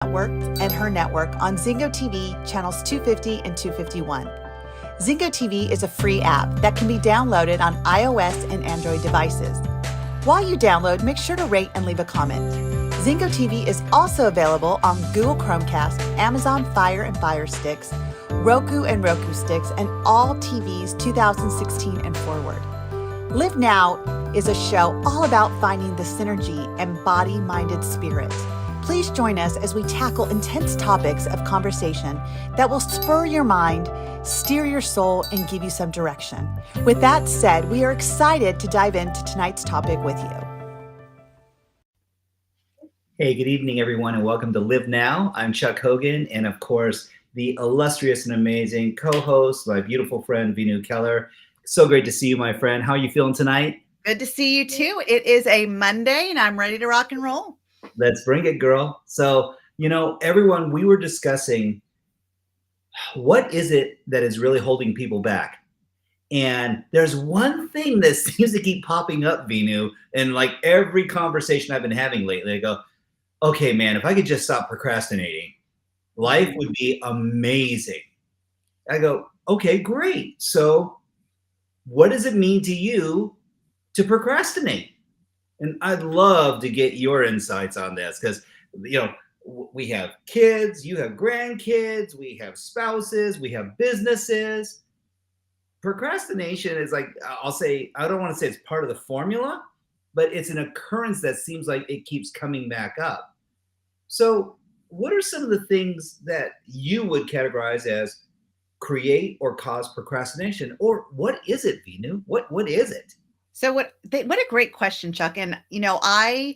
Network and her network on Zingo TV channels 250 and 251. Zingo TV is a free app that can be downloaded on iOS and Android devices. While you download, make sure to rate and leave a comment. Zingo TV is also available on Google Chromecast, Amazon Fire and Fire Sticks, Roku and Roku Sticks, and all TVs 2016 and forward. Live Now is a show all about finding the synergy and body-minded spirit. Please join us as we tackle intense topics of conversation that will spur your mind, steer your soul, and give you some direction. With that said, we are excited to dive into tonight's topic with you. Hey, good evening, everyone, and welcome to Live Now. I'm Chuck Hogan, and of course, the illustrious and amazing co-host, my beautiful friend, Veenu Keller. So great to see you, my friend. How are you feeling tonight? Good to see you, too. It is a Monday, and I'm ready to rock and roll. Let's bring it, girl. So, everyone, we were discussing what is it that is really holding people back? And there's one thing that seems to keep popping up, Veenu, in like every conversation I've been having lately. I go, okay, man, if I could just stop procrastinating, life would be amazing. I go, okay, great. So what does it mean to you to procrastinate? And I'd love to get your insights on this because, we have kids, you have grandkids, we have spouses, we have businesses. Procrastination is like, I'll say, I don't want to say it's part of the formula, but it's an occurrence that seems like it keeps coming back up. So what are some of the things that you would categorize as create or cause procrastination? Or what is it, Veenu? What is it? So what a great question, Chuck. And, I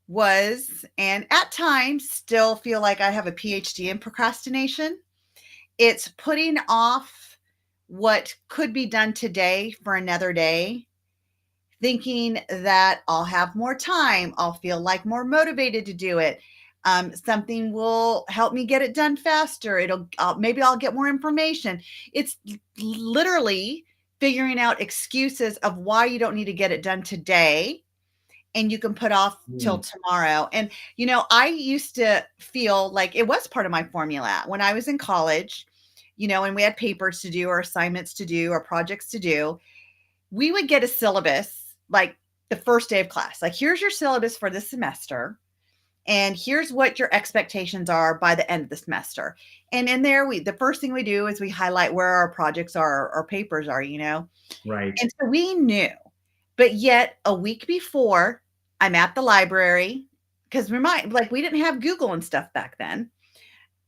was, and at times still feel like I have a PhD in procrastination. It's putting off what could be done today for another day, thinking that I'll have more time. I'll feel like more motivated to do it. Something will help me get it done faster. Maybe I'll get more information. It's literally figuring out excuses of why you don't need to get it done today and you can put off till tomorrow. And, I used to feel like it was part of my formula when I was in college, and we had papers to do or assignments to do or projects to do. We would get a syllabus like the first day of class, like here's your syllabus for this semester. And here's what your expectations are by the end of the semester. And in there, the first thing we do is we highlight where our projects are, our papers are, Right. And so we knew, but yet a week before I'm at the library, because we didn't have Google and stuff back then.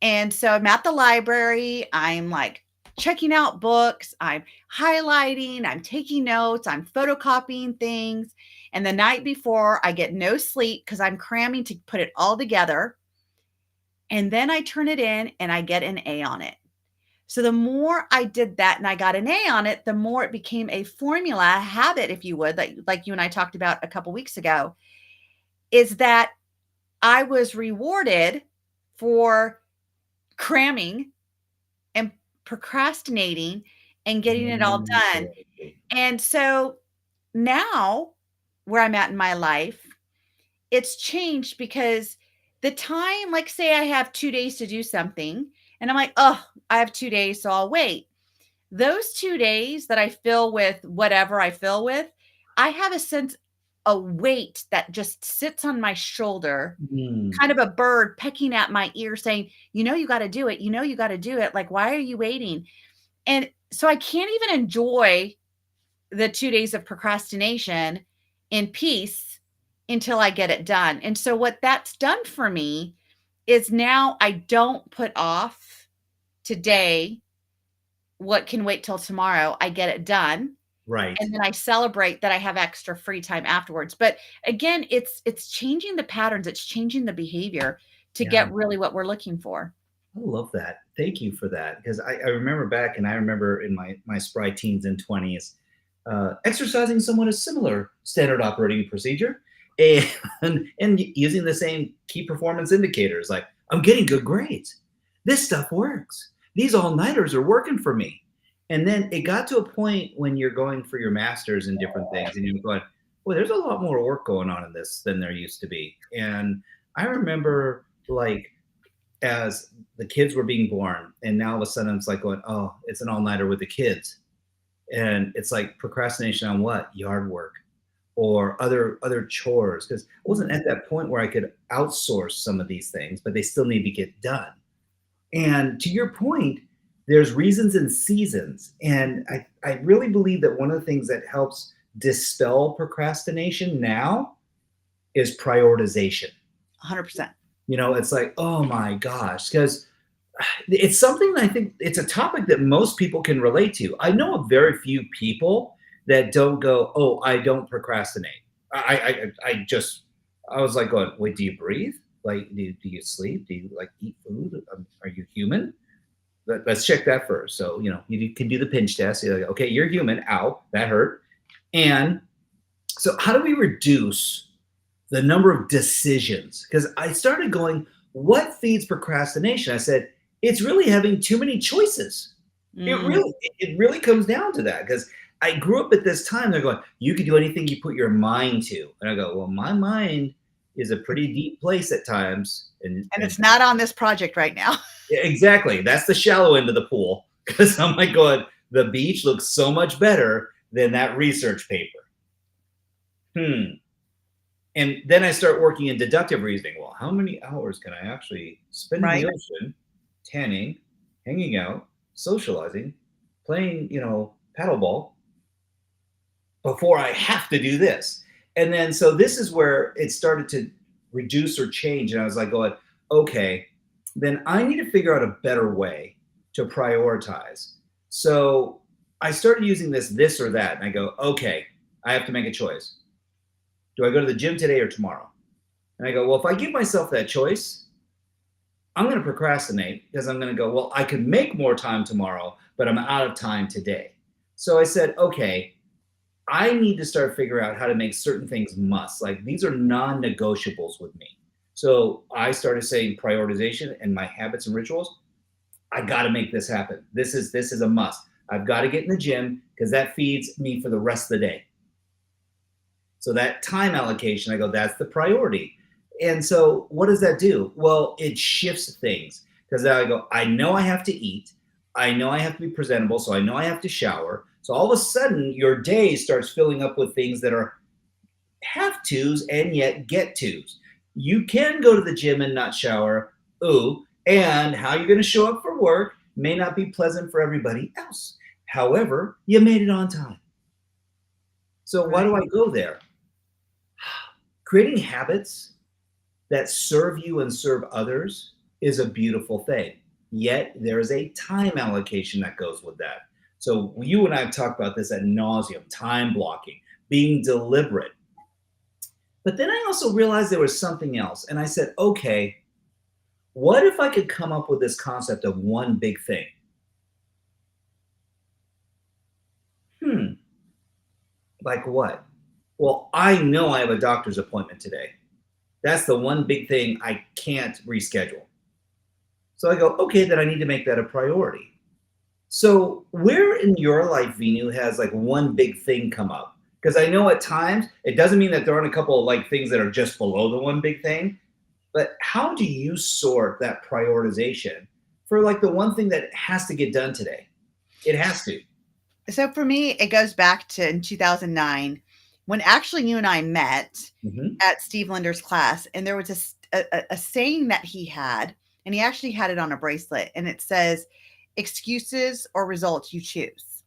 And so I'm at the library, I'm like checking out books, I'm highlighting, I'm taking notes, I'm photocopying things. And the night before, I get no sleep because I'm cramming to put it all together. And then I turn it in and I get an A on it. So the more I did that and I got an A on it, the more it became a formula, a habit, if you would, like you and I talked about a couple weeks ago, is that I was rewarded for cramming and procrastinating and getting it all done. And so now where I'm at in my life, it's changed because the time, like say I have 2 days to do something and I'm like, oh, I have 2 days, so I'll wait. Those 2 days that I fill with whatever I fill with, I have a weight that just sits on my shoulder, kind of a bird pecking at my ear saying, you got to do it. You got to do it. Like, why are you waiting? And so I can't even enjoy the 2 days of procrastination in peace until I get it done. And so what that's done for me is now I don't put off today what can wait till tomorrow. I get it done. Right. And then I celebrate that I have extra free time afterwards. But again, it's changing the patterns. It's changing the behavior to get really what we're looking for. I love that. Thank you for that. Because I remember back, and I remember in my spry teens and 20s, exercising somewhat a similar standard operating procedure and using the same key performance indicators. Like, I'm getting good grades. This stuff works. These all-nighters are working for me. And then it got to a point when you're going for your master's and different things, and you're going, well, there's a lot more work going on in this than there used to be. And I remember, like, as the kids were being born, and now all of a sudden it's like going, oh, it's an all-nighter with the kids. And it's like procrastination on what? Yard work or other chores. Because I wasn't at that point where I could outsource some of these things, but they still need to get done. And to your point, there's reasons and seasons. And I really believe that one of the things that helps dispel procrastination now is prioritization. 100%. It's like, oh my gosh, because it's something that I think it's a topic that most people can relate to. I know of very few people that don't go, oh, I don't procrastinate. I was like going, wait, do you breathe? Like, do you sleep? Do you like eat food? Are you human? Let's check that first. So, you can do the pinch test. You're like, okay, you're human. Ow, that hurt. And so how do we reduce the number of decisions? Because I started going, what feeds procrastination? I said, it's really having too many choices. It really comes down to that, because I grew up at this time. They're going, you can do anything you put your mind to. And I go, well, my mind is a pretty deep place at times. And it's not on this project right now. Exactly. That's the shallow end of the pool, because I'm like going, the beach looks so much better than that research paper. And then I start working in deductive reasoning. Well, how many hours can I actually spend in the ocean, tanning, hanging out, socializing, playing, paddleball before I have to do this? And then, so this is where it started to reduce or change. And I was like going, okay, then I need to figure out a better way to prioritize. So I started using this or that. And I go, okay, I have to make a choice. Do I go to the gym today or tomorrow? And I go, well, if I give myself that choice, I'm going to procrastinate, because I'm going to go, well, I could make more time tomorrow, but I'm out of time today. So I said, okay, I need to start figuring out how to make certain things must. Like, these are non-negotiables with me. So I started saying prioritization and my habits and rituals. I got to make this happen. This is a must. I've got to get in the gym, because that feeds me for the rest of the day. So that time allocation, I go, that's the priority. And so what does that do? Well, it shifts things, because I go, I know I have to eat. I know I have to be presentable. So I know I have to shower. So all of a sudden your day starts filling up with things that are have tos and yet get tos. You can go to the gym and not shower. Ooh, and how you're going to show up for work may not be pleasant for everybody else. However, you made it on time. So why do I go there? Creating habits that serve you and serve others is a beautiful thing. Yet there is a time allocation that goes with that. So you and I have talked about this ad nauseum, time blocking, being deliberate. But then I also realized there was something else. And I said, okay, what if I could come up with this concept of one big thing? Like what? Well, I know I have a doctor's appointment today. That's the one big thing I can't reschedule. So I go, okay, then I need to make that a priority. So where in your life, Veenu, has like one big thing come up? Because I know at times it doesn't mean that there aren't a couple of like things that are just below the one big thing, but how do you sort that prioritization for like the one thing that has to get done today? It has to. So for me, it goes back to in 2009, when actually you and I met at Steve Linder's class, and there was a saying that he had, and he actually had it on a bracelet, and it says, excuses or results, you choose.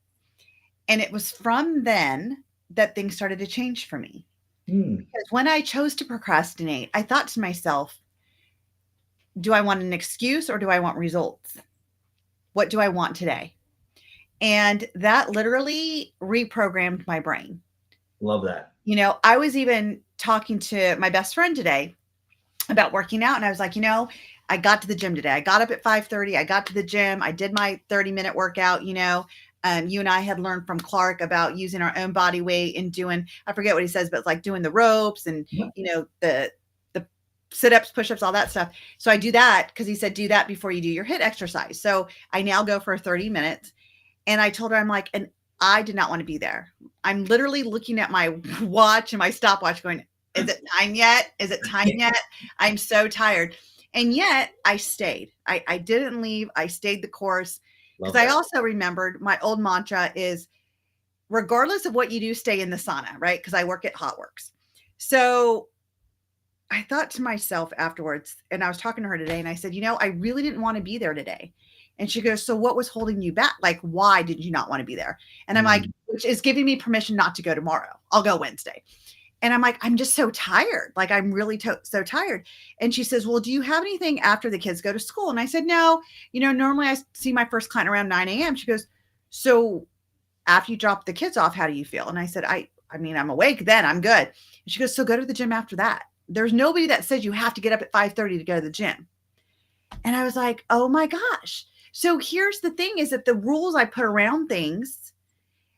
And it was from then that things started to change for me. Because when I chose to procrastinate, I thought to myself, do I want an excuse or do I want results? What do I want today? And that literally reprogrammed my brain. Love that. I was even talking to my best friend today about working out. And I was like, I got to the gym today. I got up at 5:30. I got to the gym. I did my 30-minute workout. You and I had learned from Clark about using our own body weight and doing, I forget what he says, but it's like doing the ropes and, the sit-ups, push-ups, all that stuff. So I do that because he said, do that before you do your HIIT exercise. So I now go for 30 minutes. And I told her, I'm like, and I did not want to be there. I'm literally looking at my watch and my stopwatch going, is it time yet? Is it time yet? I'm so tired. And yet I stayed. I didn't leave. I stayed the course because Love I that. also remembered my old mantra is regardless of what you do, stay in the sauna, right? Because I work at Hot Works. So I thought to myself afterwards, and I was talking to her today, and I said, I really didn't want to be there today. And she goes, so what was holding you back? Like, why did you not want to be there? And I'm like, Mm. which is giving me permission not to go tomorrow. I'll go Wednesday. And I'm like, I'm just so tired. Like, I'm really so tired. And she says, well, do you have anything after the kids go to school? And I said, no, normally I see my first client around 9 a.m. She goes, so after you drop the kids off, how do you feel? And I said, I mean, I'm awake then, I'm good. And she goes, so go to the gym after that. There's nobody that says you have to get up at 5:30 to go to the gym. And I was like, oh my gosh. So here's the thing is that the rules I put around things,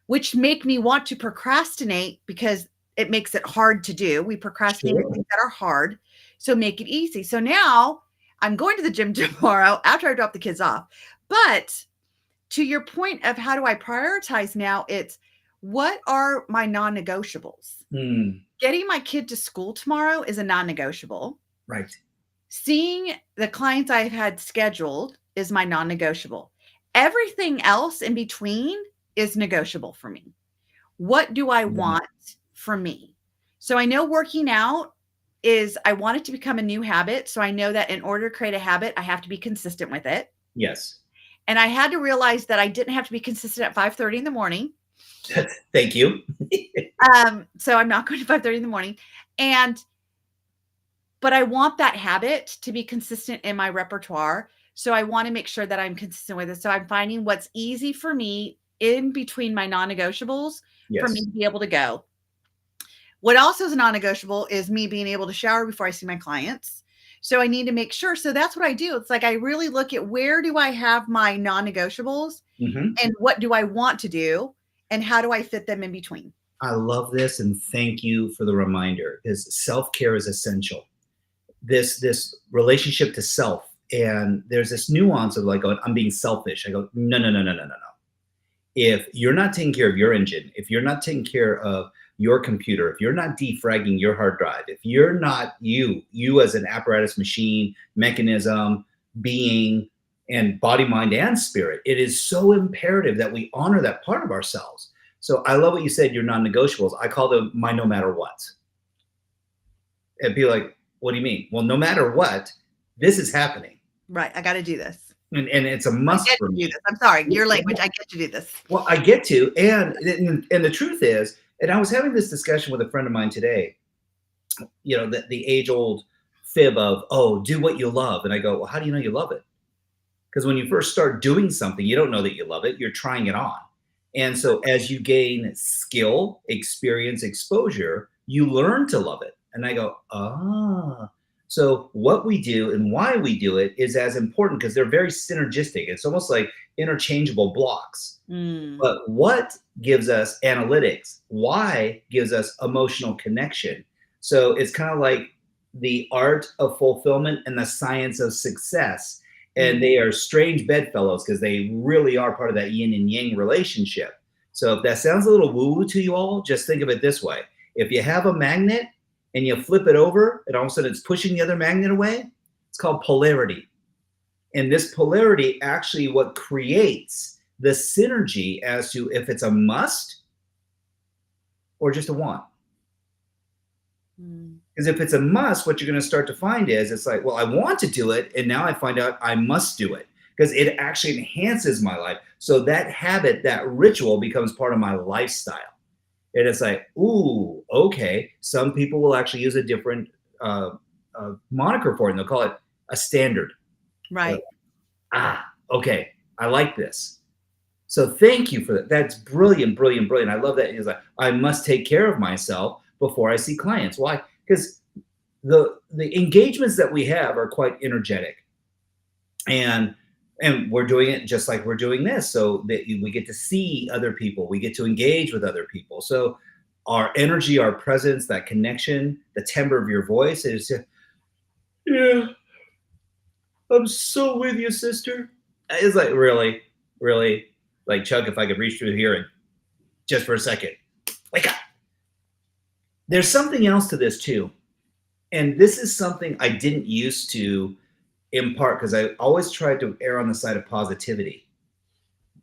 which make me want to procrastinate because it makes it hard to do. We procrastinate Sure. things that are hard. So make it easy. So now I'm going to the gym tomorrow after I drop the kids off. But to your point of how do I prioritize now, it's what are my non-negotiables? Mm. Getting my kid to school tomorrow is a non-negotiable. Right. Seeing the clients I've had scheduled is my non-negotiable. Everything else in between is negotiable for me. What do I Mm. want for me? So I know working out is I want it to become a new habit. So I know that in order to create a habit, I have to be consistent with it. Yes. And I had to realize that I didn't have to be consistent at 5:30 in the morning. Thank you. So I'm not going to 5:30 in the morning. But I want that habit to be consistent in my repertoire. So I want to make sure that I'm consistent with it. So I'm finding what's easy for me in between my non-negotiables for me Yes. to be able to go. What also is a non-negotiable is me being able to shower before I see my clients. So I need to make sure. So that's what I do. It's like I really look at where do I have my non-negotiables Mm-hmm. and what do I want to do and how do I fit them in between. I love this, and thank you for the reminder because self-care is essential. This relationship to self, and there's this nuance of like, oh, I'm being selfish. I go, no, no, no, no, no, no, no. If you're not taking care of your engine, if you're not taking care of your computer, if you're not defragging your hard drive, if you're not you as an apparatus, machine, mechanism, being, and body, mind, and spirit, it is so imperative that we honor that part of ourselves. So I love what you said, your non-negotiables. I call them my no matter what. And be like, what do you mean? Well, no matter what, this is happening. Right. I got to do this. And it's a I must get for to do me. this. I'm sorry. Your language. I get to do this. Well, I get to, and the truth is, and I was having this discussion with a friend of mine today. The age old fib of, oh, do what you love, and I go, well, how do you know you love it? Because when you first start doing something, you don't know that you love it. You're trying it on, and so as you gain skill, experience, exposure, you learn to love it. And I go, ah. So what we do and why we do it is as important because they're very synergistic. It's almost like interchangeable blocks. Mm, But what gives us analytics? Why gives us emotional connection? So it's kind of like the art of fulfillment and the science of success. And mm. they are strange bedfellows because they really are part of that yin and yang relationship. So if that sounds a little woo-woo to you all, just think of it this way. If you have a magnet and you flip it over and all of a sudden it's pushing the other magnet away, it's called polarity. And this polarity actually what creates the synergy as to if it's a must or just a want. Mm. Because if it's a must, what you're going to start to find is it's like, well, I want to do it. And now I find out I must do it because it actually enhances my life. So that habit, that ritual becomes part of my lifestyle. And it's like, ooh, okay. Some people will actually use a different moniker for it. And they'll call it a standard. Right. Okay. I like this. So thank you for that. That's brilliant, brilliant, brilliant. I love that. He's like, I must take care of myself before I see clients. Why? Because the engagements that we have are quite energetic, and we're doing it just like we're doing this, so that we get to see other people, we get to engage with other people. So our energy, our presence, that connection, the timbre of your voice is, yeah, I'm so with you, sister. It's like really, really, like Chuck, if I could reach through here and just for a second, wake up. There's something else to this too. And this is something I didn't used to in part because I always tried to err on the side of positivity.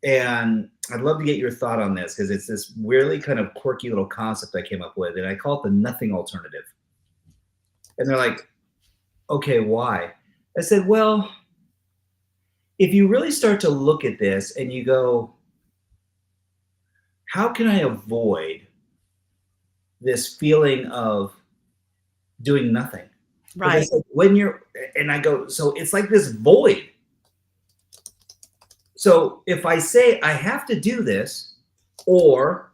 And I'd love to get your thought on this because it's this really kind of quirky little concept I came up with, and I call it the nothing alternative. And they're like, okay, why? I said, well, if you really start to look at this and you go, how can I avoid this feeling of doing nothing? Right. Because when you're, and I go, so it's like this void. So if I say I have to do this or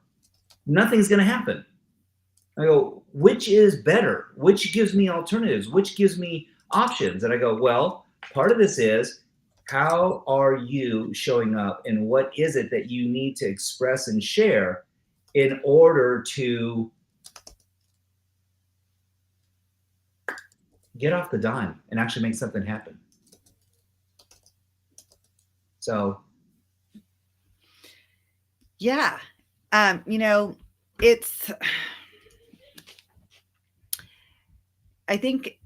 nothing's going to happen, I go, which is better? Which gives me alternatives? Which gives me options? And I go, well, part of this is how are you showing up and what is it that you need to express and share in order to get off the dime and actually make something happen? So, Yeah. You know, it's, I think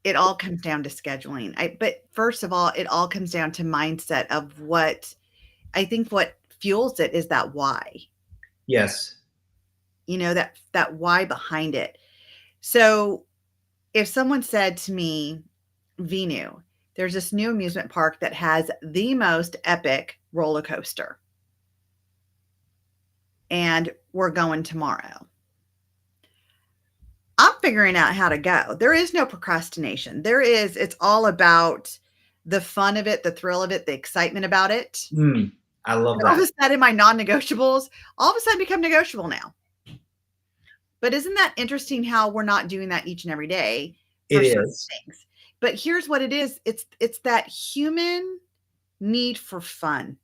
it all comes down to scheduling. But first of all, it all comes down to mindset of what I think what fuels it is that why, yes. that why behind it. So if someone said to me, Veenu, there's this new amusement park that has the most epic roller coaster, and we're going tomorrow. I'm figuring out how to go. There is no procrastination. It's all about the fun of it, the thrill of it, the excitement about it. I love And all of that. a sudden, my non negotiables all of a sudden become negotiable now. But isn't that interesting how we're not doing that each and every day for It certain is. things? But here's what it is, it's that human need for fun.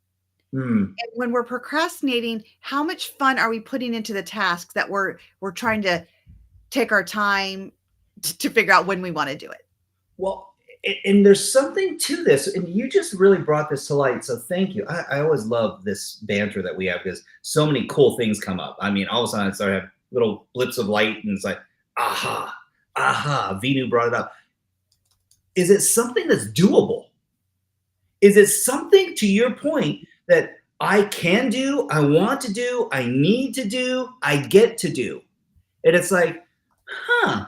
And when we're procrastinating, how much fun are we putting into the tasks that we're trying to take our time to figure out when we want to do it? Well, and there's something to this, and you just really brought this to light. So thank you. I always love this banter that we have because so many cool things come up. I mean, all of a sudden I start to have little blips of light, and it's like, aha, aha. Vinu brought it up. Is it something that's doable? Is it something, to your point, that I can do, I want to do, I need to do, I get to do? And it's like, huh,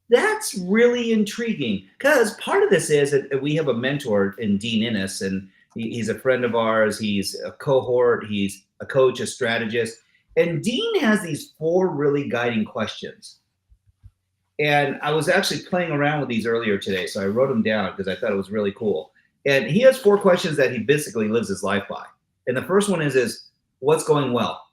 that's really intriguing because part of this is that we have a mentor in Dean Innes, and he's a friend of ours. He's a cohort, he's a coach, a strategist. And Dean has these 4 really guiding questions. And I was actually playing around with these earlier today. So I wrote them down because I thought it was really cool. And he has 4 questions that he basically lives his life by. And the first one is what's going well?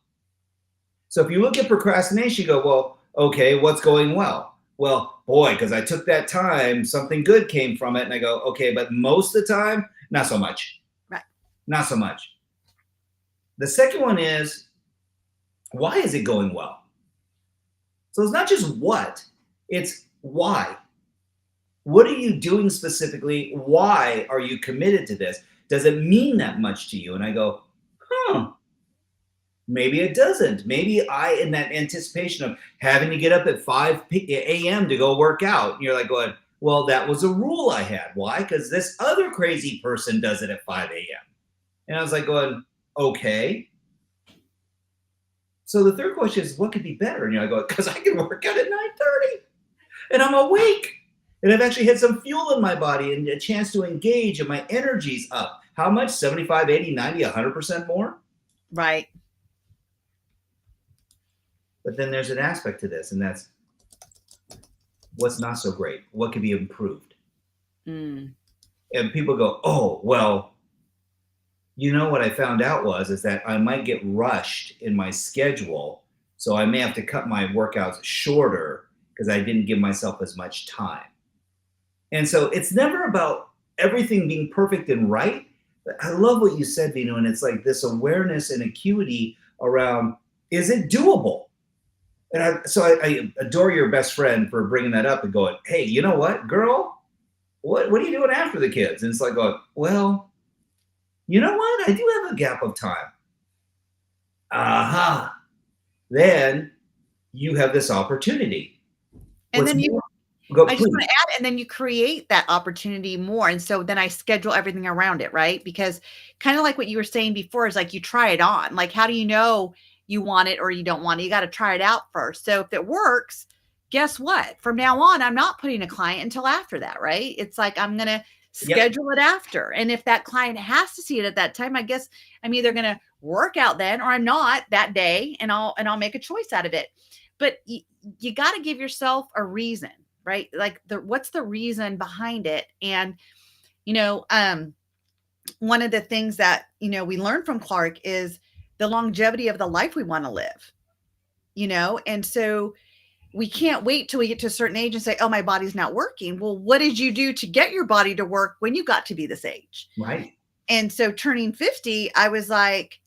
So if you look at procrastination, you go, well, okay, what's going well? Well, boy, because I took that time, something good came from it. And I go, okay, but most of the time, not so much. Right. Not so much. The second one is, why is it going well? So it's not just what, it's why. What are you doing specifically? Why are you committed to this? Does it mean that much to you? And I go, huh, maybe it doesn't. Maybe I, in that anticipation of having to get up at 5 a.m. to go work out, and you're like going, well, that was a rule I had. Why? Because this other crazy person does it at 5 a.m. And I was like going, okay. So the third question is, what could be better? And you're like, because I can work out at 9:30 and I'm awake. And I've actually had some fuel in my body and a chance to engage, and my energy's up. How much? 75, 80, 90, 100% more? Right. But then there's an aspect to this, and that's what's not so great. What could be improved? And people go, oh, well, you know what I found out is that I might get rushed in my schedule. So I may have to cut my workouts shorter because I didn't give myself as much time. And so it's never about everything being perfect and right. But I love what you said, Vino, and it's like this awareness and acuity around, is it doable? And I adore your best friend for bringing that up and going, hey, you know what, girl, what are you doing after the kids? And it's like going, well, you know what? I do have a gap of time. Then you have this opportunity. And What's then more, Go, I just want please. to add, and then you create that opportunity more. And so then I schedule everything around it, right? Because kind of like what you were saying before is like you try it on. Like, how do you know you want it or you don't want it? You got to try it out first. So if it works, guess what? From now on, I'm not putting a client until after that, right? It's like I'm going to Yep. schedule it after. And if that client has to see it at that time, I guess I'm either going to work out then or I'm not that day, and I'll make a choice out of it. But you got to give yourself a reason, right? Like what's the reason behind it? And you know, one of the things that we learn from Clark is the longevity of the life we want to live. And so we can't wait till we get to a certain age and say, oh, my body's not working. Well, what did you do to get your body to work when you got to be this age? Right. And so turning 50, I was like,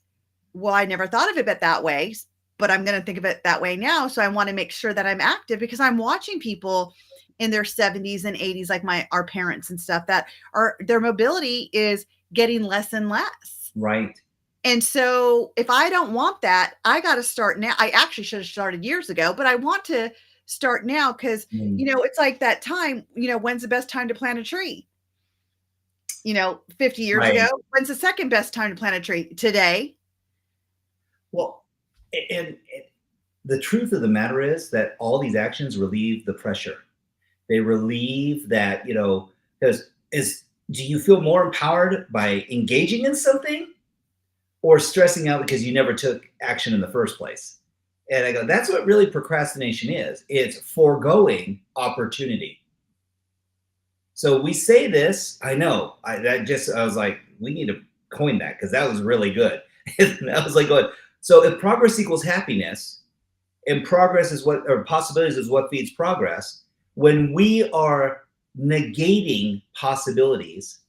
well, I never thought of it that way, but I'm going to think of it that way now. So I want to make sure that I'm active because I'm watching people in their 70s and 80s, like our parents and stuff, that are their mobility is getting less and less. Right. And so if I don't want that, I got to start now. I actually should have started years ago, but I want to start now because, it's like that time, when's the best time to plant a tree? 50 years Right. ago. When's the second best time to plant a tree? Today. Well, and the truth of the matter is that all these actions relieve the pressure. They relieve that, because do you feel more empowered by engaging in something or stressing out because you never took action in the first place? And I go, that's what really procrastination is. It's foregoing opportunity. So we say this, I know, I was like, we need to coin that because that was really good. And I was like, going, so if progress equals happiness, and progress is what, or possibilities is what feeds progress, when we are negating possibilities,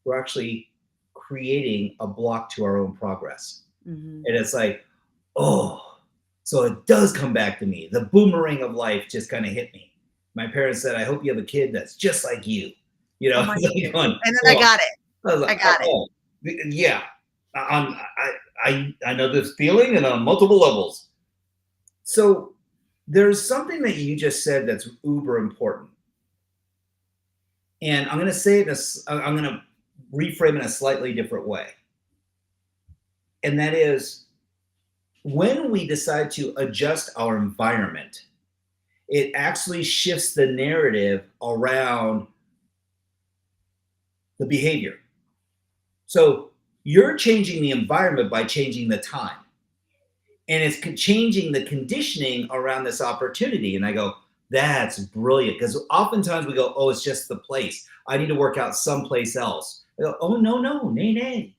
we're actually creating a block to our own progress. Mm-hmm. And it's like, oh, so it does come back to me. The boomerang of life just kind of hit me. My parents said, I hope you have a kid that's just like you. Oh my goodness. And then I got it. I got it. Yeah. I know this feeling and on multiple levels. So there's something that you just said that's uber important. And I'm going to say this, I'm going to reframe it a slightly different way. And that is when we decide to adjust our environment, it actually shifts the narrative around the behavior. So you're changing the environment by changing the time. And it's changing the conditioning around this opportunity. And I go, that's brilliant. Because oftentimes we go, oh, it's just the place. I need to work out someplace else. I go, oh, no, nay.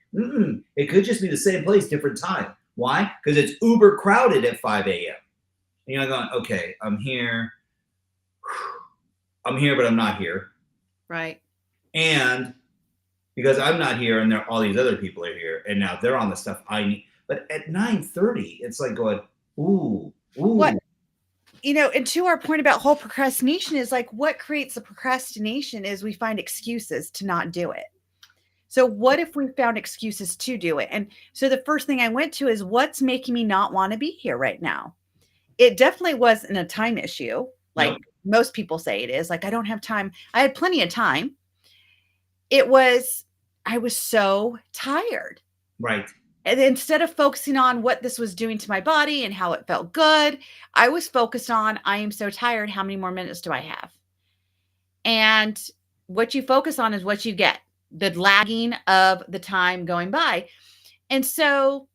It could just be the same place, different time. Why? Because it's uber crowded at 5 a.m. And you're going, okay, I'm here, but I'm not here. Right. And because I'm not here and all these other people are here, and now they're on the stuff I need. But at 9:30, it's like going, ooh. What, and to our point about whole procrastination is like what creates the procrastination is we find excuses to not do it. So what if we found excuses to do it? And so the first thing I went to is what's making me not want to be here right now? It definitely wasn't a time issue. Like most people say it is. Like, I don't have time. I had plenty of time. I was so tired. Right. And instead of focusing on what this was doing to my body and how it felt good, I was focused on, I am so tired. How many more minutes do I have? And what you focus on is what you get, the lagging of the time going by. And so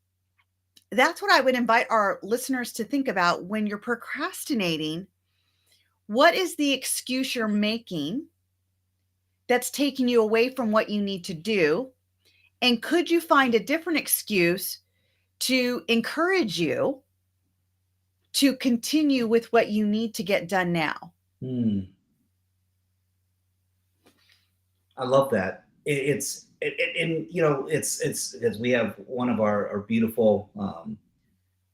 that's what I would invite our listeners to think about when you're procrastinating. What is the excuse you're making that's taking you away from what you need to do? And could you find a different excuse to encourage you to continue with what you need to get done now? I love that. It's we have one of our beautiful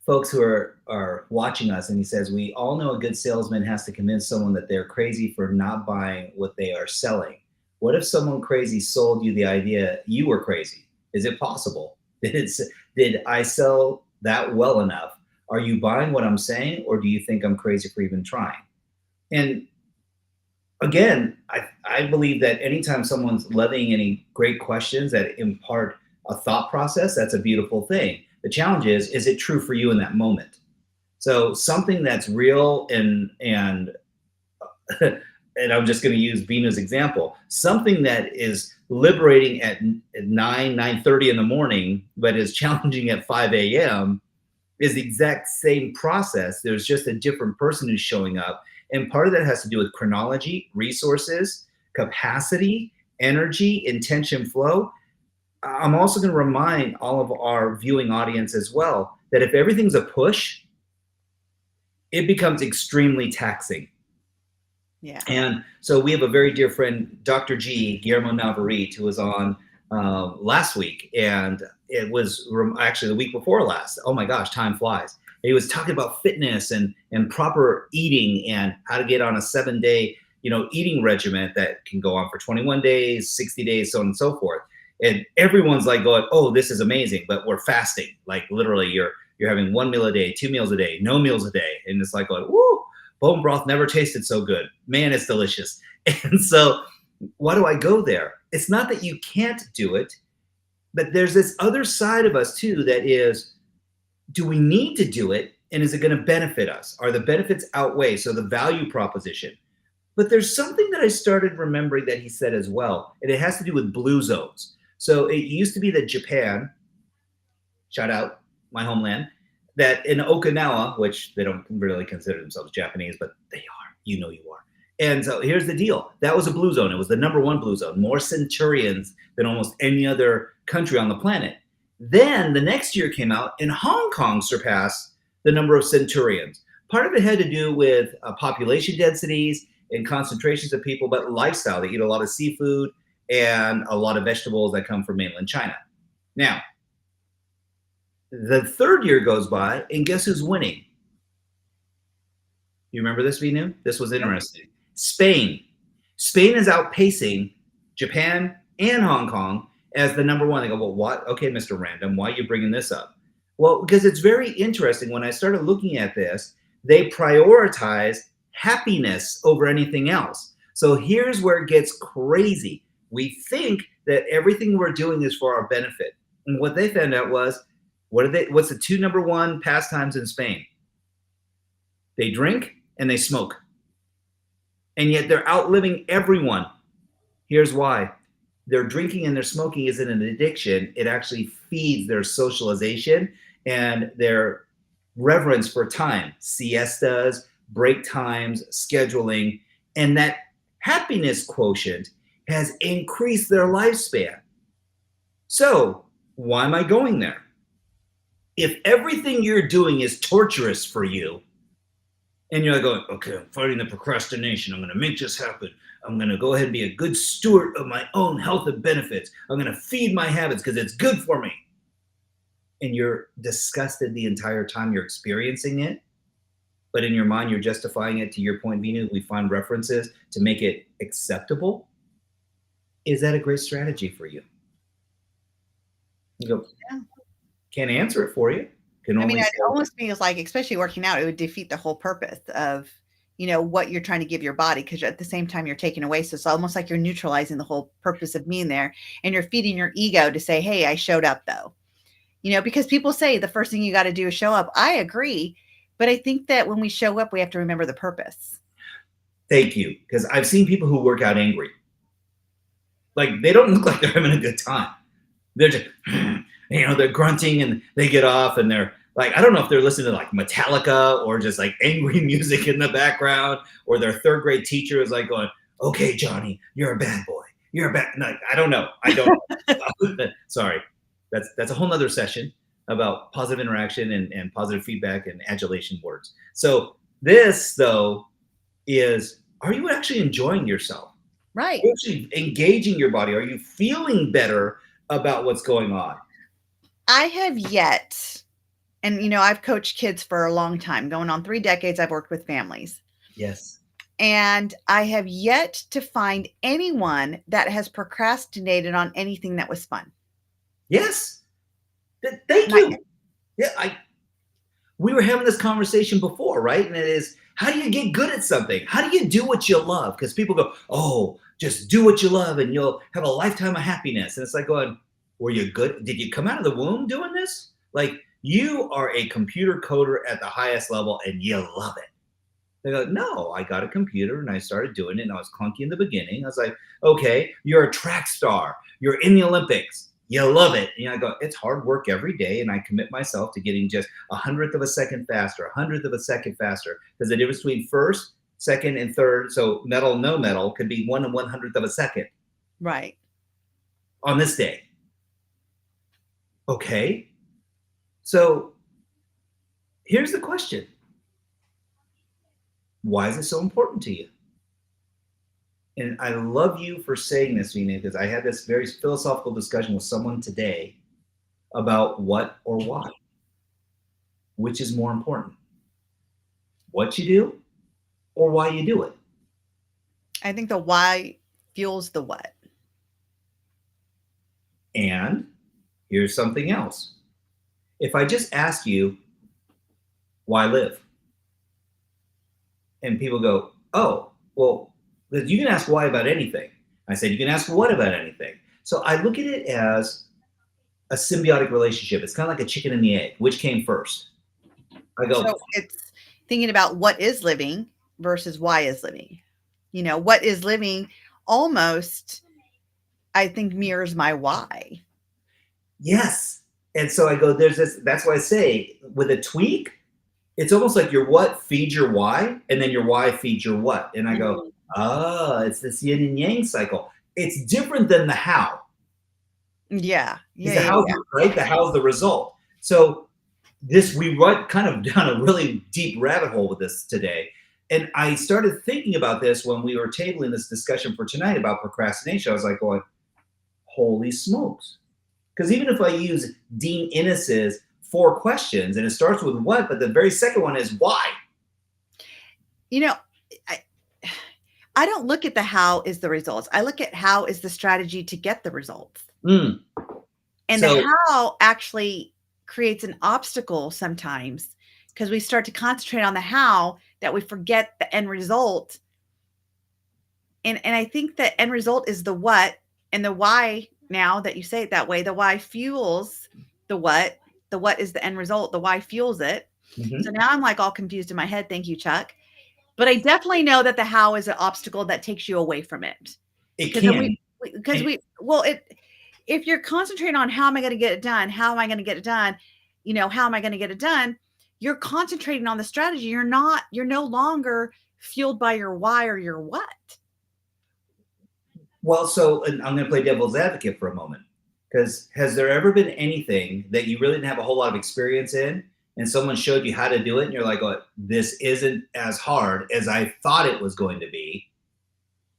folks who are watching us, and he says, we all know a good salesman has to convince someone that they're crazy for not buying what they are selling. What if someone crazy sold you the idea you were crazy? Is it possible? Did I sell that well enough? Are you buying what I'm saying, or do you think I'm crazy for even trying? And again, I believe that anytime someone's levying any great questions that impart a thought process, that's a beautiful thing. The challenge is it true for you in that moment? So something that's real and and I'm just going to use Venus example, something that is liberating at 9:30 in the morning, but is challenging at 5 a.m. is the exact same process. There's just a different person who's showing up. And part of that has to do with chronology, resources, capacity, energy, intention, flow. I'm also going to remind all of our viewing audience as well that if everything's a push, it becomes extremely taxing. Yeah. And so we have a very dear friend, Dr. G, Guillermo Navarrete, who was on last week. And it was actually the week before last. Oh my gosh, time flies. He was talking about fitness and proper eating and how to get on a 7-day, eating regimen that can go on for 21 days, 60 days, so on and so forth. And everyone's like going, oh, this is amazing, but we're fasting. Like literally you're having 1 meal a day, 2 meals a day, no meals a day. And it's like going, woo, bone broth never tasted so good. Man, it's delicious. And so why do I go there? It's not that you can't do it, but there's this other side of us too that is, do we need to do it? And is it going to benefit us? Are the benefits outweigh? So the value proposition. But there's something that I started remembering that he said as well, and it has to do with blue zones. So it used to be that Japan, shout out my homeland, that in Okinawa, which they don't really consider themselves Japanese, but they are, you are. And so here's the deal. That was a blue zone. It was the number one blue zone, more centurions than almost any other country on the planet. Then the next year came out and Hong Kong surpassed the number of centurions. Part of it had to do with population densities and concentrations of people, but lifestyle. They eat a lot of seafood and a lot of vegetables that come from mainland China. Now, the third year goes by, and guess who's winning? You remember this, Veenu? This was interesting. Spain. Spain is outpacing Japan and Hong Kong as the number one. They go, well, what? Okay, Mr. Random, why are you bringing this up? Well, because it's very interesting. When I started looking at this, they prioritize happiness over anything else. So here's where it gets crazy. We think that everything we're doing is for our benefit. And what they found out was, what's the two number one pastimes in Spain? They drink and they smoke. And yet they're outliving everyone. Here's why. Their drinking and their smoking isn't an addiction. It actually feeds their socialization and their reverence for time, siestas, break times, scheduling, and that happiness quotient has increased their lifespan. So why am I going there? If everything you're doing is torturous for you, and you're like going, okay, I'm fighting the procrastination. I'm going to make this happen. I'm going to go ahead and be a good steward of my own health and benefits. I'm going to feed my habits because it's good for me. And you're disgusted the entire time you're experiencing it. But in your mind, you're justifying it. To your point, Veenu, we find references to make it acceptable. Is that a great strategy for you? You go, Yeah. can't answer it for you. Can I mean, only it say, almost feels like, especially working out, it would defeat the whole purpose of, what you're trying to give your body, because at the same time you're taking away. So it's almost like you're neutralizing the whole purpose of being there, and you're feeding your ego to say, hey, I showed up though. Because people say the first thing you got to do is show up. I agree. But I think that when we show up, we have to remember the purpose. thank you. Because I've seen people who work out angry. Like they don't look like they're having a good time. They're just, they're grunting and they get off and they're like, I don't know if they're listening to like Metallica or just like angry music in the background, or their third grade teacher is like going, okay, Johnny, you're a bad boy. You're a bad, no, I don't know. Sorry. That's a whole nother session about positive interaction and positive feedback and adulation words. So this though is, are you actually enjoying yourself? Right. Are you actually engaging your body? Are you feeling better about what's going on? I have yet, and I've coached kids for a long time, going on 3 decades. I've worked with families. Yes. And I have yet to find anyone that has procrastinated on anything that was fun. Yes. Thank you. Yeah, we were having this conversation before, right? And it is, How do you get good at something? How do you do what you love? Because people go, oh, just do what you love and you'll have a lifetime of happiness. And it's like going, were you good? Did you come out of the womb doing this? Like, you are a computer coder at the highest level and you love it. They go, no, I got a computer and I started doing it and I was clunky in the beginning. I was like, okay, you're a track star. You're in the Olympics. You love it. And I go, it's hard work every day. And I commit myself to getting just 100th of a second faster, 100th of a second faster. Because the difference between first, second, and third, so medal, no medal, could be 1 100th of a second. Right. On this day. Okay. So here's the question. Why is it so important to you? And I love you for saying this, Veenu, because I had this very philosophical discussion with someone today about what or why. Which is more important? What you do or why you do it? I think the why fuels the what. And here's something else. If I just ask you, why live? And people go, oh, well, you can ask why about anything. I said, you can ask what about anything. So I look at it as a symbiotic relationship. It's kind of like a chicken and the egg. Which came first? I go, So it's thinking about what is living versus why is living. You know, what is living almost, I think, mirrors my why. yes. And so I go, there's this, that's why I say with a tweak, it's almost like your what feeds your why, and then your why feeds your what. And I go, it's this yin and yang cycle. It's different than the how. Yeah. The how's right? The how's the result. So this, we went kind of down a really deep rabbit hole with this today. And I started thinking about this when we were tabling this discussion for tonight about procrastination. I was like going, holy smokes. Because even if I use Dean Innes's 4 questions and it starts with what, but the very second one is why. You know, I don't look at the how is the results. I look at how is the strategy to get the results. And the how actually creates an obstacle sometimes because we start to concentrate on the how that we forget the end result. And I think the end result is the what, and the why. Now that you say it that way, the why fuels the what is the end result, the why fuels it. So now I'm like all confused in my head. Thank you, Chuck. But I definitely know that the how is an obstacle that takes you away from it. It can. If you're concentrating on how am I going to get it done? How am I going to get it done? You know, how am I going to get it done? You're concentrating on the strategy. You're no longer fueled by your why or your what. Well, so and I'm going to play devil's advocate for a moment, because has there ever been anything that you really didn't have a whole lot of experience in and someone showed you how to do it and you're like, oh, this isn't as hard as I thought it was going to be.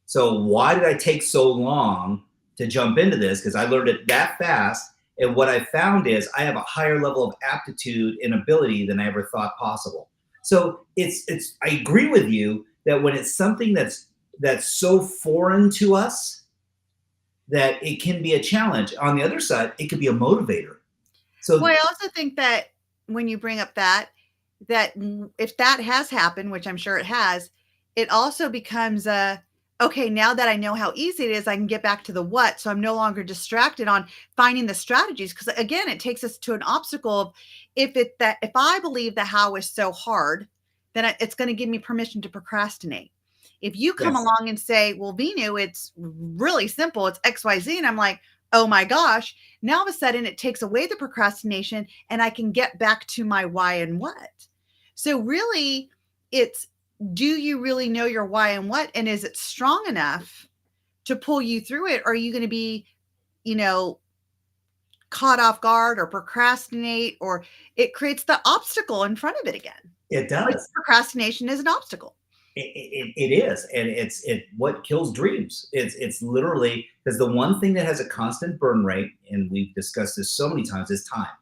So why did I take so long to jump into this? Because I learned it that fast. And what I found is I have a higher level of aptitude and ability than I ever thought possible. So I agree with you that when it's something that's so foreign to us that it can be a challenge. On the other side, it could be a motivator. So well, I also think that when you bring up that if that has happened, which I'm sure it has, it also becomes okay, now that I know how easy it is, I can get back to the what. So I'm no longer distracted on finding the strategies. Because again, it takes us to an obstacle of if I believe the how is so hard, then it's going to give me permission to procrastinate. If you come along and say, well, Veenu, it's really simple. It's XYZ. And I'm like, oh my gosh. Now all of a sudden it takes away the procrastination and I can get back to my why and what. So really it's, do you really know your why and what? And is it strong enough to pull you through it? Or are you going to be, caught off guard or procrastinate, or it creates the obstacle in front of it again? It does. Like procrastination is an obstacle. It is, and it's what kills dreams. It's literally, because the one thing that has a constant burn rate, and we've discussed this so many times, is time.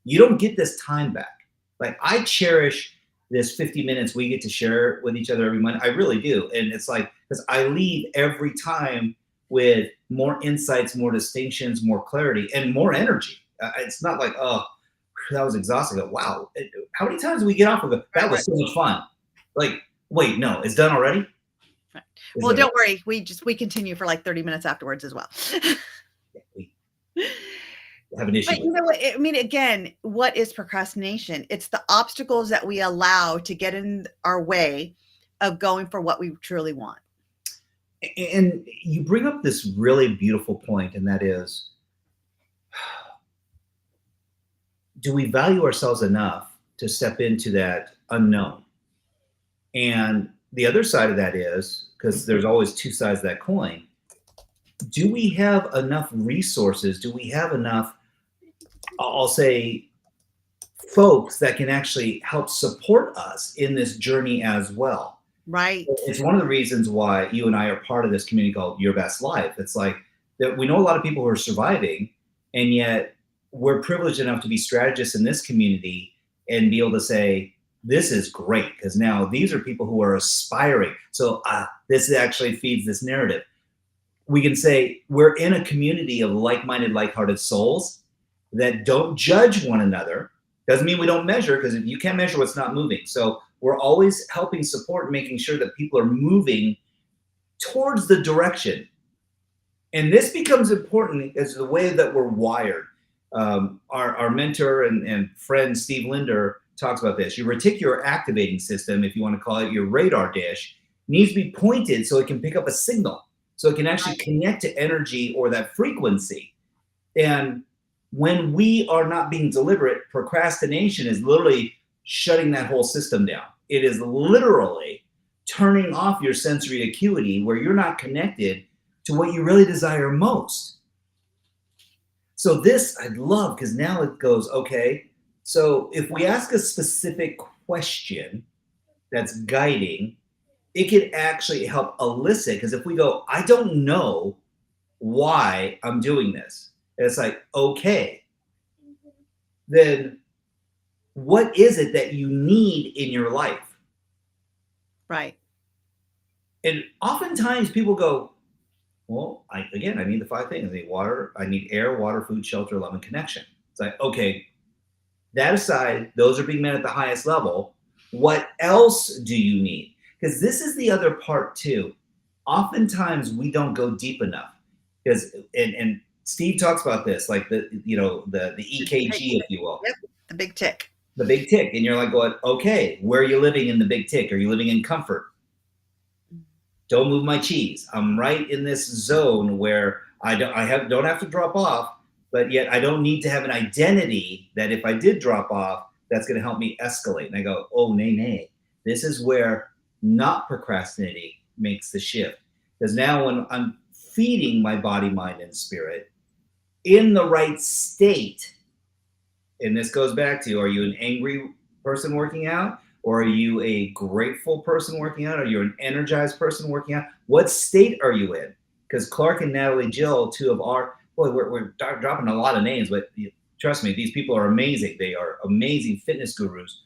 You don't get this time back. Like, I cherish this 50 minutes we get to share with each other every month. I really do, and it's like, because I leave every time with more insights, more distinctions, more clarity, and more energy. It's not like, oh, that was exhausting. Wow, how many times do we get off of it? That was so much fun. Like, Wait, no, it's done already? Right. Is Well, it don't worry. We continue for like 30 minutes afterwards as well. we have an issue But with you know what? I mean, again, what is procrastination? It's the obstacles that we allow to get in our way of going for what we truly want. it. And you bring up this really beautiful point, and that is, do we value ourselves enough to step into that unknown? And the other side of that is, because there's always two sides of that coin, do we have enough resources? Do we have enough, I'll say, folks that can actually help support us in this journey as well? Right. It's one of the reasons why you and I are part of this community called Your Best Life. It's like that we know a lot of people who are surviving, and yet we're privileged enough to be strategists in this community and be able to say, this is great because now these are people who are aspiring. So this actually feeds this narrative. We can say we're in a community of like-minded, like-hearted souls that don't judge one another. Doesn't mean we don't measure, because you can't measure what's not moving. So we're always helping support and making sure that people are moving towards the direction. And this becomes important as the way that we're wired. Our mentor and friend Steve Linder talks about this. Your reticular activating system, if you want to call it your radar dish, needs to be pointed so it can pick up a signal, so it can actually connect to energy or that frequency. And when we are not being deliberate, procrastination is literally shutting that whole system down. It is literally turning off your sensory acuity where you're not connected to what you really desire most. So this I love, because now it goes, okay, so if we ask a specific question that's guiding, it could actually help elicit, because if we go, I don't know why I'm doing this, and it's like, okay, then what is it that you need in your life? Right. And oftentimes people go, well, I need the five things. I need water, I need air, water, food, shelter, love, and connection. It's like, okay, that aside, those are being met at the highest level. What else do you need? Because this is the other part too. Oftentimes we don't go deep enough. Because and Steve talks about this, like the EKG, if you will. Yep. The big tick. The big tick. And you're like going, okay, where are you living in the big tick? Are you living in comfort? Don't move my cheese. I'm right in this zone where I don't have to drop off, but yet I don't need to have an identity that if I did drop off, that's going to help me escalate. And I go, oh, nay. This is where not procrastinating makes the shift. Because now when I'm feeding my body, mind, and spirit in the right state, and this goes back to, are you an angry person working out? Or are you a grateful person working out? Are you an energized person working out? What state are you in? Because Clark and Natalie Jill, two of our, boy, we're dropping a lot of names, but trust me, these people are amazing. They are amazing fitness gurus.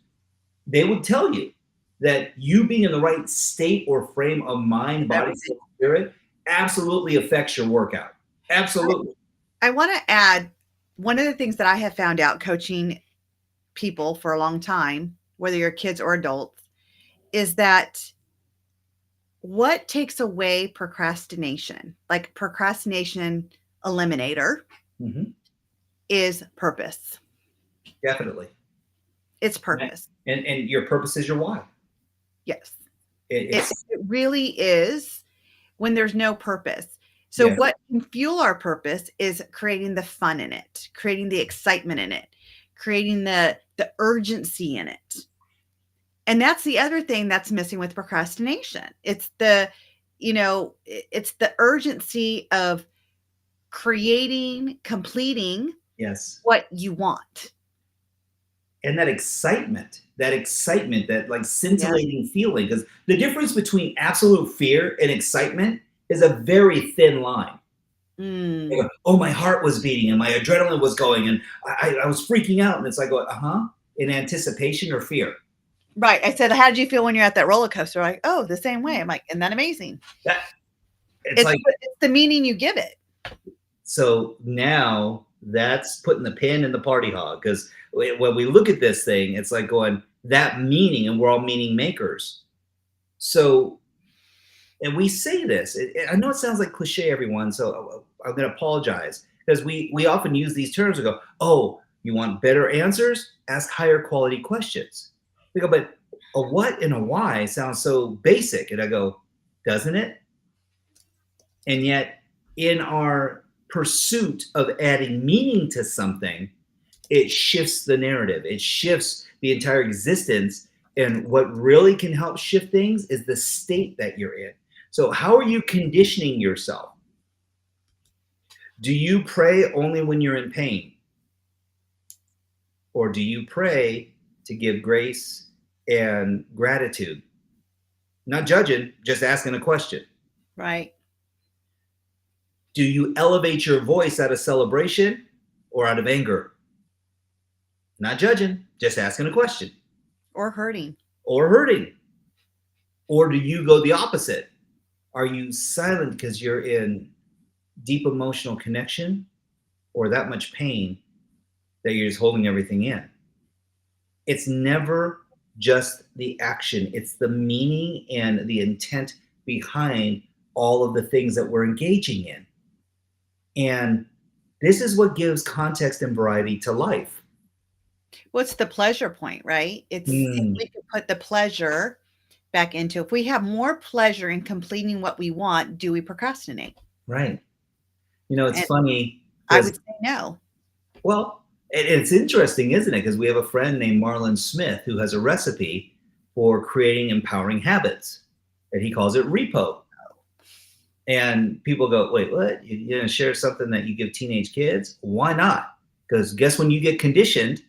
They would tell you that you being in the right state or frame of mind, body, soul, spirit absolutely affects your workout. Absolutely. I want to add one of the things that I have found out coaching people for a long time, whether you're kids or adults, is that what takes away procrastination, like procrastination eliminator, is purpose. Definitely. It's purpose. And your purpose is your why. Yes. It really is when there's no purpose. So Yes. what can fuel our purpose is creating the fun in it, creating the excitement in it, creating the urgency in it. And that's the other thing that's missing with procrastination. It's the urgency of creating, completing what you want. And that excitement, that like scintillating feeling, because the difference between absolute fear and excitement is a very thin line. Like, oh, my heart was beating and my adrenaline was going and I was freaking out. And it's like, in anticipation or fear. Right. I said, how did you feel when you're at that roller coaster? Like, oh, the same way. I'm like, isn't that amazing? It's the meaning you give it. So now that's putting the pin in the party hog, because when we look at this thing, it's like going, that meaning, and we're all meaning makers. So, and we say this, I know it sounds like cliche, everyone, so I'm going to apologize because we often use these terms and go, oh, you want better answers? Ask higher quality questions. We go, but a what and a why sounds so basic. And I go, doesn't it? And yet, in our pursuit of adding meaning to something, it shifts the narrative, it shifts the entire existence. And what really can help shift things is the state that you're in. So, how are you conditioning yourself? Do you pray only when you're in pain? Or do you pray to give grace and gratitude? Not judging, just asking a question. Right. Do you elevate your voice out of celebration or out of anger? Not judging, just asking a question. Or hurting. Or hurting. Or do you go the opposite? Are you silent because you're in deep emotional connection or that much pain that you're just holding everything in? It's never just the action, it's the meaning and the intent behind all of the things that we're engaging in. And this is what gives context and variety to life. What's the pleasure point, right? It's if Mm, we could put the pleasure back into, if we have more pleasure in completing what we want, do we procrastinate? right. You know, it's And funny I because, would say no. well, it's interesting, isn't it? Because we have a friend named Marlon Smith who has a recipe for creating empowering habits, and he calls it repo. And people go, wait, what? You're going to share something that you give teenage kids? Why not? Because guess when you get conditioned,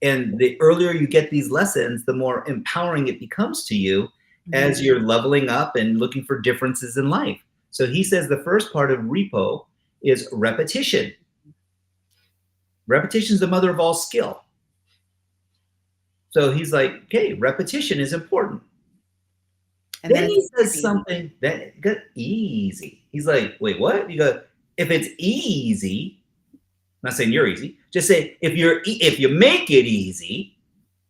and the earlier you get these lessons, the more empowering it becomes to you as Mhm. you're leveling up and looking for differences in life. So he says the first part of repo is repetition. Repetition is the mother of all skill. So he's like, okay, repetition is important. And then Then it's he says easy. something that got easy. He's like, wait, what? You go, if it's easy, I'm not saying you're easy, just say if you make it easy,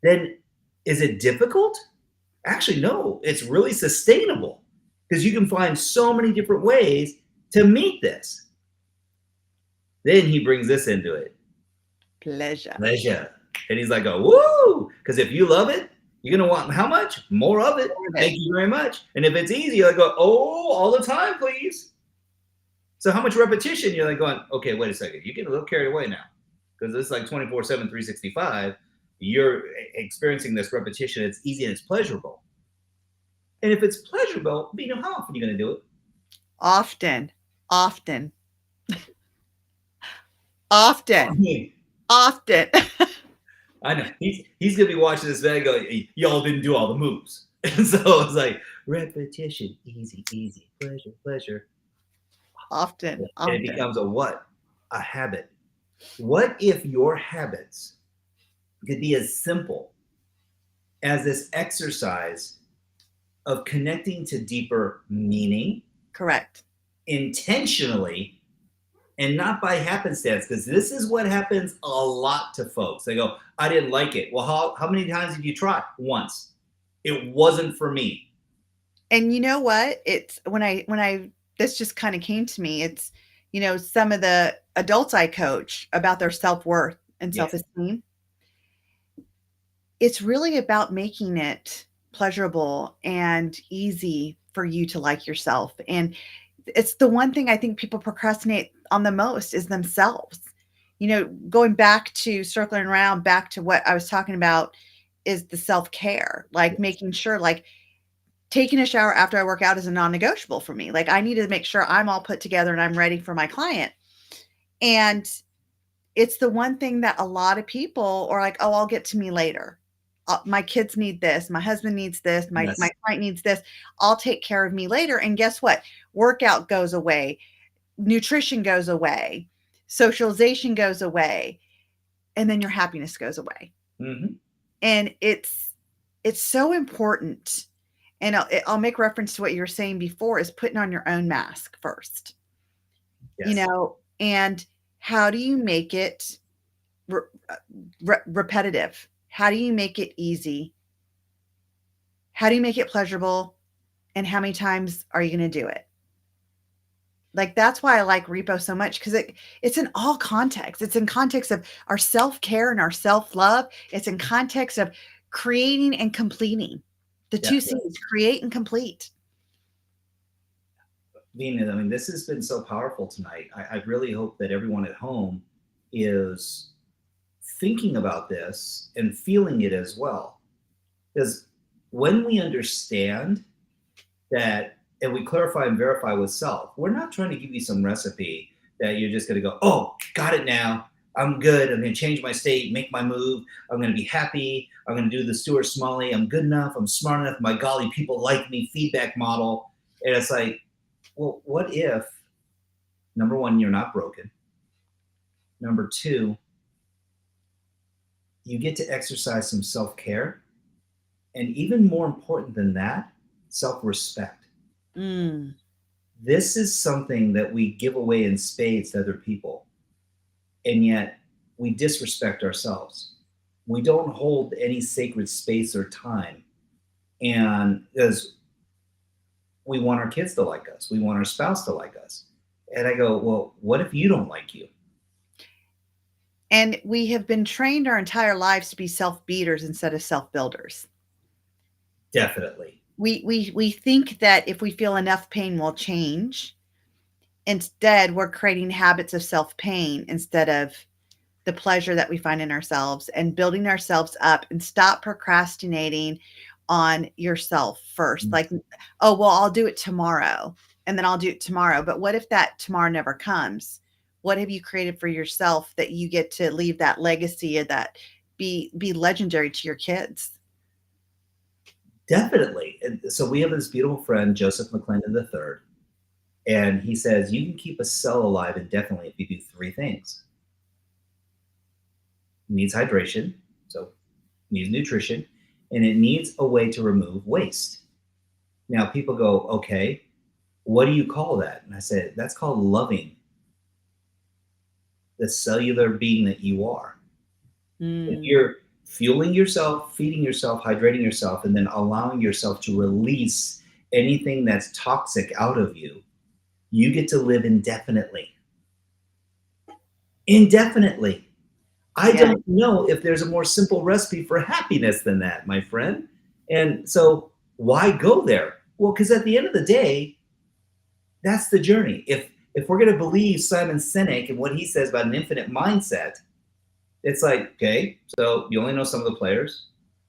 then is it difficult? Actually, no, it's really sustainable because you can find so many different ways to meet this. Then he brings this into it, Pleasure. pleasure. And he's like, oh, woo! Because if you love it, you're going to want how much? More of it. More of Thank it. you very much. And if it's easy, you're like, oh, all the time, please. So how much repetition? You're like going, okay, wait a second. You're getting a little carried away now because it's like 24/7, 365. You're experiencing this repetition. It's easy and it's pleasurable. And if it's pleasurable, you know, how often are you going to do it? Often. Often. I Often. mean, Often. I know he's gonna be watching this video. Go, y'all didn't do all the moves, and so it's like repetition, easy, easy, pleasure, pleasure, Often. and it Often. becomes a what? A habit. What if your habits could be as simple as this exercise of connecting to deeper meaning Correct. intentionally and not by happenstance? Because this is what happens a lot to folks. They go, I didn't like it. Well, how many times did you try? Once. It wasn't for me. And you know what? It's when I this just kind of came to me. It's, some of the adults I coach about their self-worth and Yes. self-esteem. It's really about making it pleasurable and easy for you to like yourself. And it's the one thing I think people procrastinate on the most is themselves. Going back to circling around back to what I was talking about is the self-care, like Yes. making sure like taking a shower after I work out is a non-negotiable for me. Like I need to make sure I'm all put together and I'm ready for my client. And it's the one thing that a lot of people are like, "Oh, I'll get to me later. My kids need this. My husband needs this. My Yes. client needs this. I'll take care of me later." And guess what? Workout goes away, nutrition goes away, socialization goes away, and then your happiness goes away. Mm-hmm. And it's so important. And I'll make reference to what you were saying before is putting on your own mask first. Yes. And how do you make it re- repetitive? How do you make it easy? How do you make it pleasurable? and how many times are you going to do it? Like that's why I like repo so much because it's in all context. It's in context of our self-care and our self-love. It's in context of creating and completing. The Yeah. two C's, create and complete. Veena, I mean, this has been so powerful tonight. I really hope that everyone at home is thinking about this and feeling it as well. Because when we understand that and we clarify and verify with self, we're not trying to give you some recipe that you're just going to go, oh, got it now. I'm good. I'm going to change my state, make my move. I'm going to be happy. I'm going to do the Stuart Smalley. I'm good enough. I'm smart enough. My golly, people like me feedback model. And it's like, well, what if, number one, you're not broken? Number two, you get to exercise some self care. And even more important than that, self respect. Mm. This is something that we give away in spades to other people. And yet we disrespect ourselves. We don't hold any sacred space or time. And because we want our kids to like us, we want our spouse to like us. And I go, well, what if you don't like you? And we have been trained our entire lives to be self-beaters instead of self-builders. Definitely. We think that if we feel enough pain, we'll change. Instead, we're creating habits of self-pain instead of the pleasure that we find in ourselves and building ourselves up, and stop procrastinating on yourself first. Like, oh, well, I'll do it tomorrow and then I'll do it tomorrow. But what if that tomorrow never comes? What have you created for yourself that you get to leave that legacy of that be legendary to your kids? Definitely. And so we have this beautiful friend, Joseph McClendon III, and he says you can keep a cell alive indefinitely if you do three things. It needs hydration, so it needs nutrition, and it needs a way to remove waste. Now people go, okay, what do you call that? And I said, that's called loving the cellular being that you are. If Mm. you're fueling yourself, feeding yourself, hydrating yourself, and then allowing yourself to release anything that's toxic out of you, you get to live indefinitely. Indefinitely. I Yeah. don't know if there's a more simple recipe for happiness than that, my friend. And so why go there? Well, because at the end of the day, that's the journey. If we're going to believe Simon Sinek and what he says about an infinite mindset, it's like, okay, so you only know some of the players.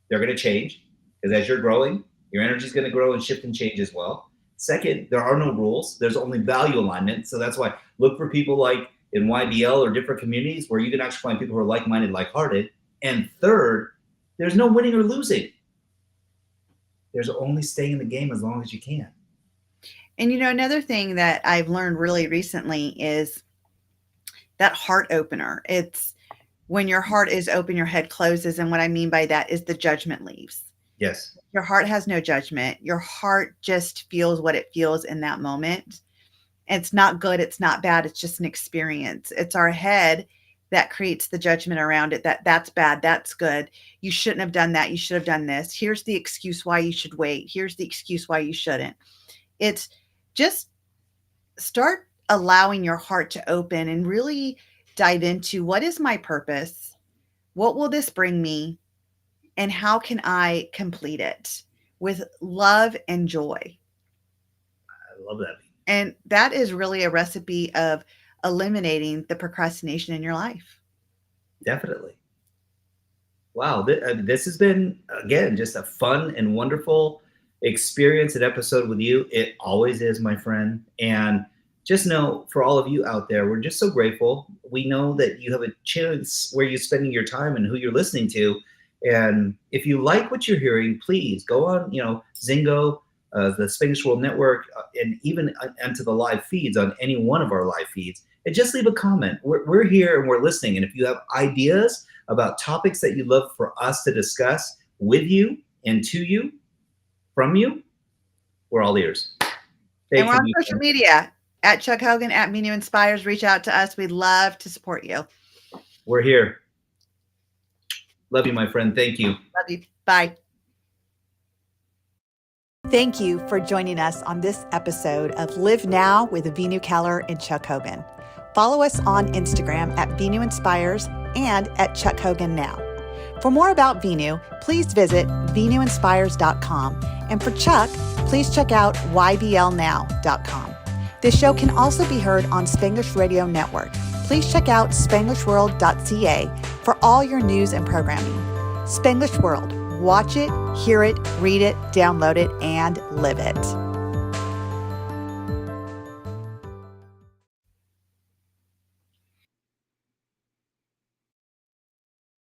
They're going to change because as you're growing, your energy is going to grow and shift and change as well. Second, there are no rules. There's only value alignment. So that's why look for people like in YBL or different communities where you can actually find people who are like-minded, like-hearted. And third, there's no winning or losing. There's only staying in the game as long as you can. And another thing that I've learned really recently is that heart opener. It's when your heart is open, your head closes. And what I mean by that is the judgment leaves. Yes. Your heart has no judgment. Your heart just feels what it feels in that moment. It's not good. It's not bad. It's just an experience. It's our head that creates the judgment around it, that that's bad. That's good. You shouldn't have done that. You should have done this. Here's the excuse why you should wait. Here's the excuse why you shouldn't. It's just start allowing your heart to open and really dive into what is my purpose? What will this bring me? And how can I complete it with love and joy? I love that. And that is really a recipe of eliminating the procrastination in your life. Definitely. Wow, this has been again just a fun and wonderful experience and episode with you. It always is, my friend. And just know for all of you out there, we're just so grateful. We know that you have a chance where you're spending your time and who you're listening to. And if you like what you're hearing, please go on, Zingo, the Spanish World Network, and even onto the live feeds on any one of our live feeds, and just leave a comment. We're here and we're listening. And if you have ideas about topics that you'd love for us to discuss with you and to you, from you, we're all ears. And Thank we're you, on social Ethan. media at Chuck Hogan, at Veenu Inspires. Reach out to us. We'd love to support you. We're here. Love you, my friend. Thank you. Love you. Bye. Thank you for joining us on this episode of Live Now with Veenu and Chuck Hogan. Follow us on Instagram at Veenu Inspires and at Chuck Hogan Now. For more about Veenu, please visit VeenuInspires.com. And for Chuck, please check out YBLNow.com. This show can also be heard on Spanglish Radio Network. Please check out SpanglishWorld.ca for all your news and programming. Spanglish World. Watch it, hear it, read it, download it, and live it.